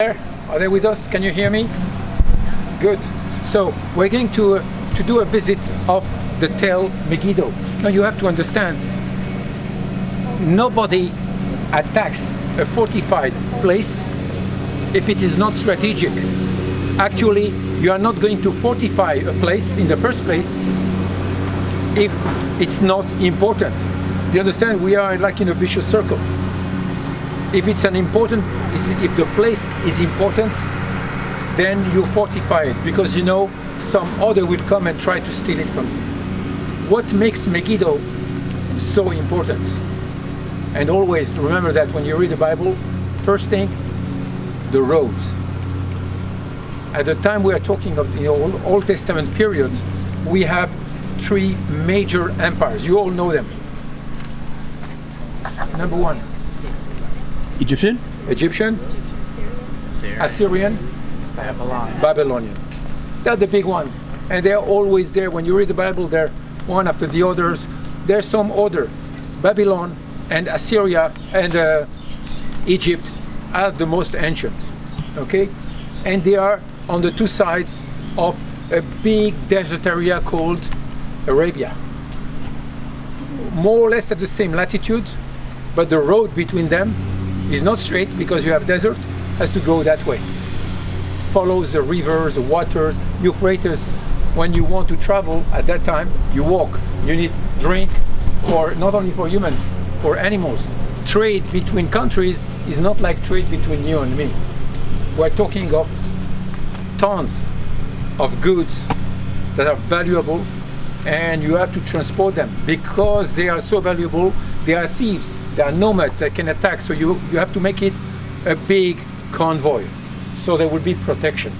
Are they with us? Can you hear me? Good. So we're going to do a visit of the Tel Meggido. Now you have to understand, nobody attacks a fortified place if it is not strategic. Actually, you are not going to fortify a place in the first place if it's not important. You understand? We are like in a vicious circle. If it's if the place is important, then you fortify it because you know some other will come and try to steal it from you. What makes Meggido so important? And always remember that when you read the Bible, first thing, the roads. At the time we are talking of the Old Testament period, we have three major empires. You all know them. Number one, Egyptian, Assyrian, Babylonian. They're the big ones, and they're always there. When you read the Bible, they're one after the others. There's some order. Babylon and Assyria and Egypt are the most ancient, okay? And they are on the two sides of a big desert area called Arabia. More or less at the same latitude, but the road between them is not straight because you have desert, has to go that way. Follows the rivers, the waters, Euphrates. When you want to travel at that time, you walk. You need drink, for not only for humans, for animals. Trade between countries is not like trade between you and me. We're talking of tons of goods that are valuable, and you have to transport them because they are so valuable. They are thieves, they are nomads that can attack, so you have to make it a big convoy, so there will be protection.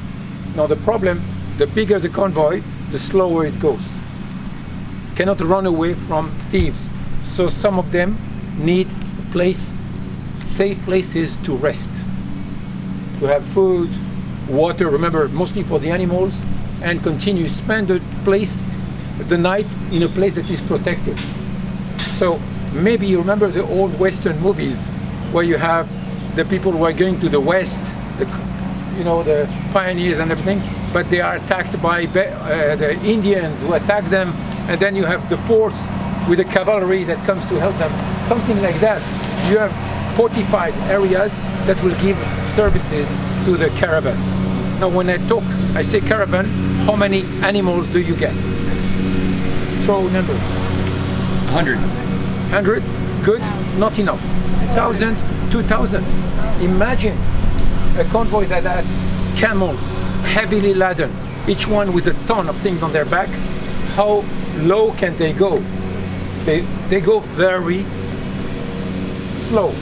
Now the problem, the bigger the convoy, the slower it goes. Cannot run away from thieves, so some of them need a place, safe places to rest, to have food, water, remember, mostly for the animals, and continue spend the night in a place that is protected. So maybe you remember the old Western movies where you have the people who are going to the West, the pioneers and everything, but they are attacked by the Indians who attack them, and then you have the forts with the cavalry that comes to help them. Something like that. You have fortified areas that will give services to the caravans. Now when I say caravan, how many animals do you guess? Throw numbers. 100. 100? Good? Not enough. 1,000, 2,000. Imagine a convoy that has camels, heavily laden, each one with a ton of things on their back. How low can they go? They go very slow.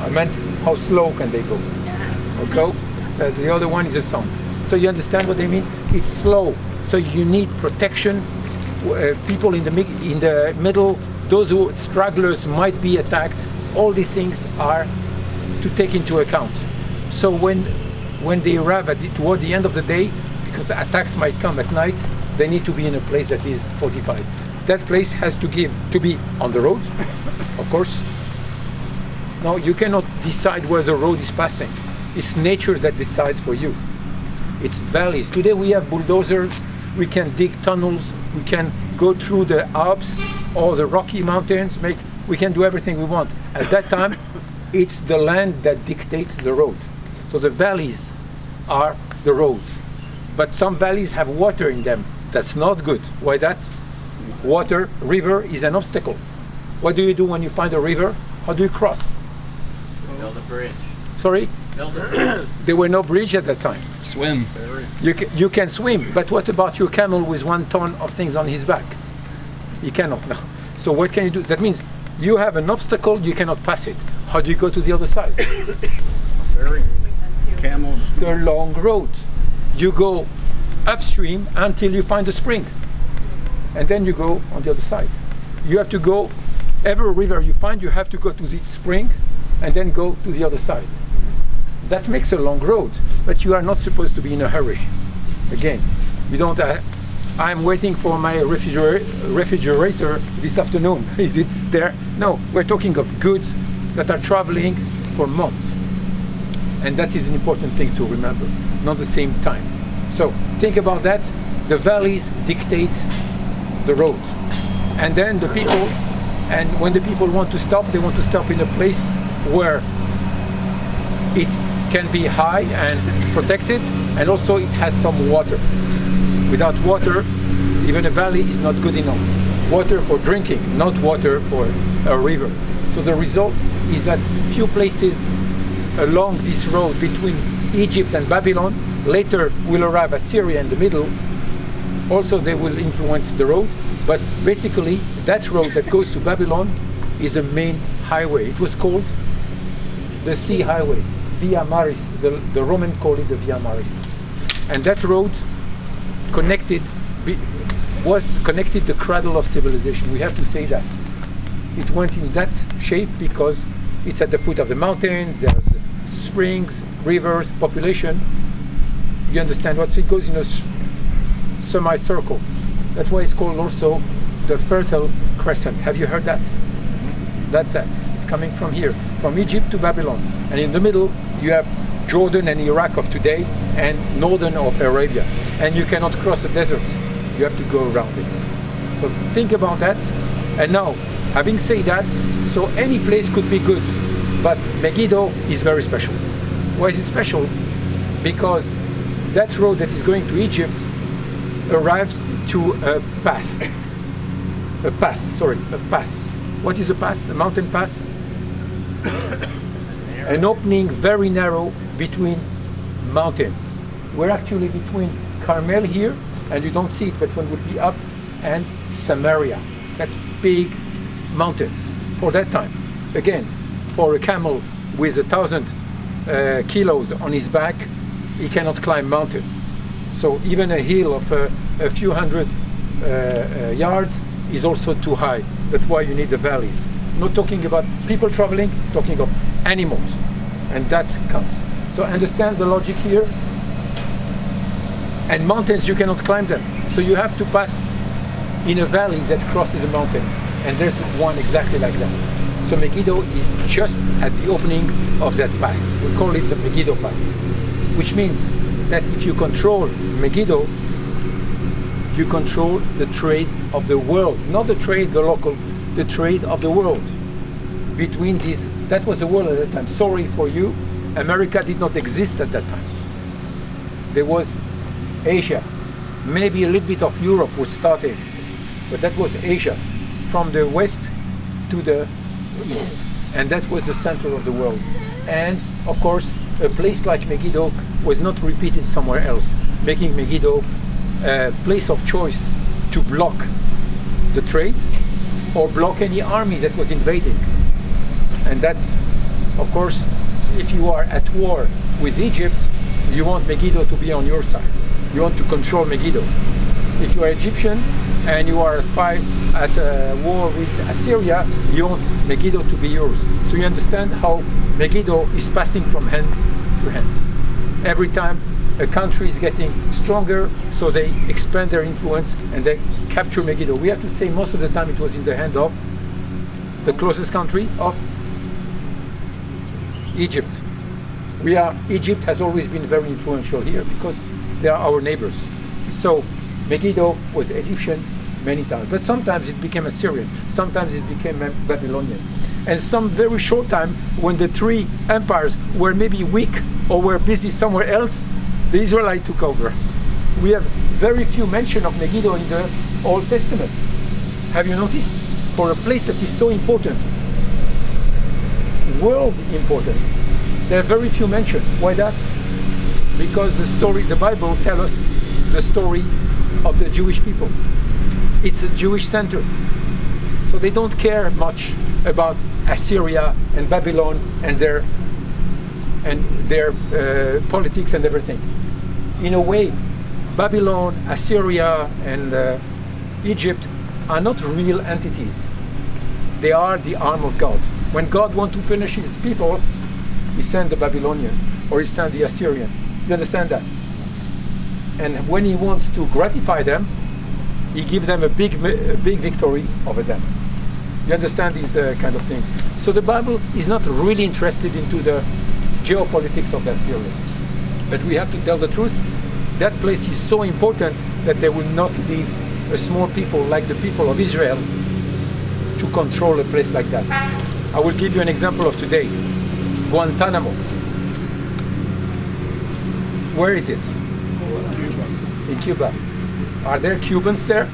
I meant how slow can they go? Okay? So the other one is a sound. So you understand what I mean? It's slow. So you need protection. People in the middle, those who stragglers might be attacked. All these things are to take into account. So when they arrive toward the end of the day, because attacks might come at night, they need to be in a place that is fortified. That place has to be on the road, of course. Now you cannot decide where the road is passing. It's nature that decides for you. It's valleys. Today we have bulldozers. We can dig tunnels. We can go through the Alps or the Rocky Mountains. We can do everything we want. At that time, it's the land that dictates the road. So the valleys are the roads. But some valleys have water in them. That's not good. Why that? River is an obstacle. What do you do when you find a river? How do you cross? Build a bridge. Sorry? Build a bridge. There were no bridge at that time. Swim. You can swim, but what about your camel with 1 ton of things on his back? You cannot. No. So what can you do? That means you have an obstacle, you cannot pass it. How do you go to the other side? Ferry. Camels. The long road. You go upstream until you find a spring, and then you go on the other side. You have to go, every river you find, you have to go to the spring and then go to the other side. That makes a long road, but you are not supposed to be in a hurry. Again, we don't. I'm waiting for my refrigerator this afternoon. Is it there? No, we're talking of goods that are traveling for months. And that is an important thing to remember, not the same time. So think about that. The valleys dictate the road. And then the people, and when the people want to stop, they want to stop in a place where it can be high and protected, and also it has some water. Without water, even a valley is not good enough. Water for drinking, not water for a river. So the result is that few places along this road between Egypt and Babylon, later will arrive Assyria in the middle. Also they will influence the road, but basically that road that goes to Babylon is a main highway. It was called the Sea Highway, Via Maris. The Roman called it the Via Maris. And that road was connected the cradle of civilization. We have to say that. It went in that shape because it's at the foot of the mountain, there's springs, rivers, population. You understand what? So it goes in a semicircle. That's why it's called also the Fertile Crescent. Have you heard that? That's it. It's coming from here, from Egypt to Babylon. And in the middle, you have Jordan and Iraq of today and northern of Arabia. And you cannot cross the desert. You have to go around it. So think about that. And now, having said that, so any place could be good, but Meggido is very special. Why is it special? Because that road that is going to Egypt arrives to a pass. A pass. What is a pass? A mountain pass? An opening very narrow between mountains. We're actually between Carmel here, and you don't see it, but when we'll be up, and Samaria. That's big mountains for that time. Again, for a camel with 1,000 kilos on his back, he cannot climb mountain. So even a hill of a few hundred yards is also too high. That's why you need the valleys. Not talking about people traveling, talking of animals, and that counts. So understand the logic here. And mountains, you cannot climb them. So you have to pass in a valley that crosses a mountain. And there's one exactly like that. So Meggido is just at the opening of that pass. We call it the Meggido Pass. Which means that if you control Meggido, you control the trade of the world. Not the trade, the local, the trade of the world. Between these, that was the world at that time. Sorry for you, America did not exist at that time. There was Asia, maybe a little bit of Europe was starting, but that was Asia, from the west to the east, and that was the center of the world. And of course, a place like Meggido was not repeated somewhere else, making Meggido a place of choice to block the trade or block any army that was invading. And that's, of course, if you are at war with Egypt, you want Meggido to be on your side. You want to control Meggido. If you are Egyptian and you are at war with Assyria, you want Meggido to be yours. So you understand how Meggido is passing from hand to hand. Every time a country is getting stronger, so they expand their influence and they capture Meggido. We have to say most of the time it was in the hands of the closest country of Egypt. Egypt has always been very influential here because they are our neighbors. So Meggido was Egyptian many times, but sometimes it became Assyrian, sometimes it became Babylonian. And some very short time, when the three empires were maybe weak or were busy somewhere else, the Israelites took over. We have very few mention of Meggido in the Old Testament. Have you noticed? For a place that is so important, world importance, there are very few mention. Why that? Because the Bible tells us the story of the Jewish people. It's a Jewish center. So they don't care much about Assyria and Babylon and their politics and everything. In a way, Babylon, Assyria, and Egypt are not real entities. They are the arm of God. When God wants to punish his people, he sends the Babylonian or he sends the Assyrian. You understand that? And when he wants to gratify them, he gives them a big victory over them. You understand these kind of things? So the Bible is not really interested into the geopolitics of that period. But we have to tell the truth. That place is so important that they will not leave a small people like the people of Israel to control a place like that. I will give you an example of today. Guantanamo. Where is it? In Cuba. Are there Cubans there?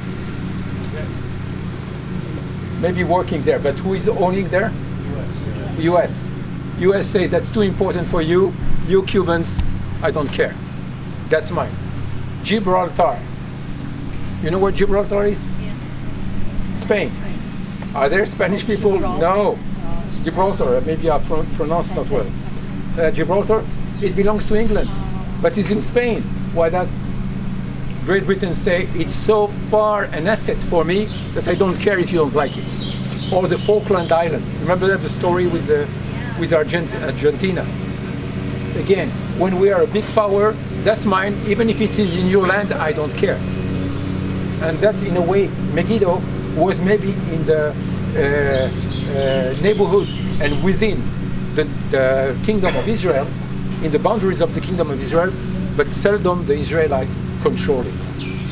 Maybe working there, but who is owning there? US. US says that's too important for you. You Cubans, I don't care. That's mine. Gibraltar. You know where Gibraltar is? Spain. Are there Spanish people? No. Gibraltar, maybe I pronounced not well. Gibraltar, it belongs to England, but it's in Spain. Why that? Great Britain say it's so far an asset for me that I don't care if you don't like it. Or the Falkland Islands. Remember that the story with Argentina? Again, when we are a big power, that's mine. Even if it is in your land, I don't care. And that, in a way, Meggido was maybe in the neighborhood and within the Kingdom of Israel, in the boundaries of the Kingdom of Israel, but seldom the Israelites control it.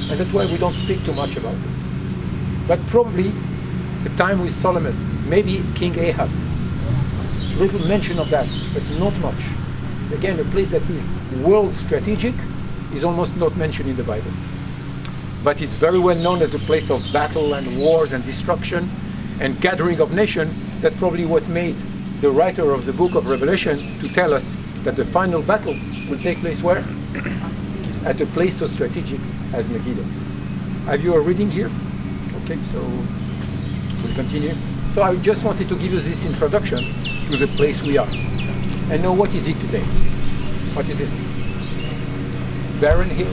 And that's why we don't speak too much about it. But probably the time with Solomon, maybe King Ahab, little mention of that, but not much. Again, a place that is world strategic is almost not mentioned in the Bible. But it's very well known as a place of battle and wars and destruction and gathering of nations. That's probably what made the writer of the book of Revelation to tell us that the final battle will take place where? At a place so strategic as Meggido. Have you a reading here? Okay, so we'll continue. So I just wanted to give you this introduction to the place we are. And now what is it today? What is it? Barren hill?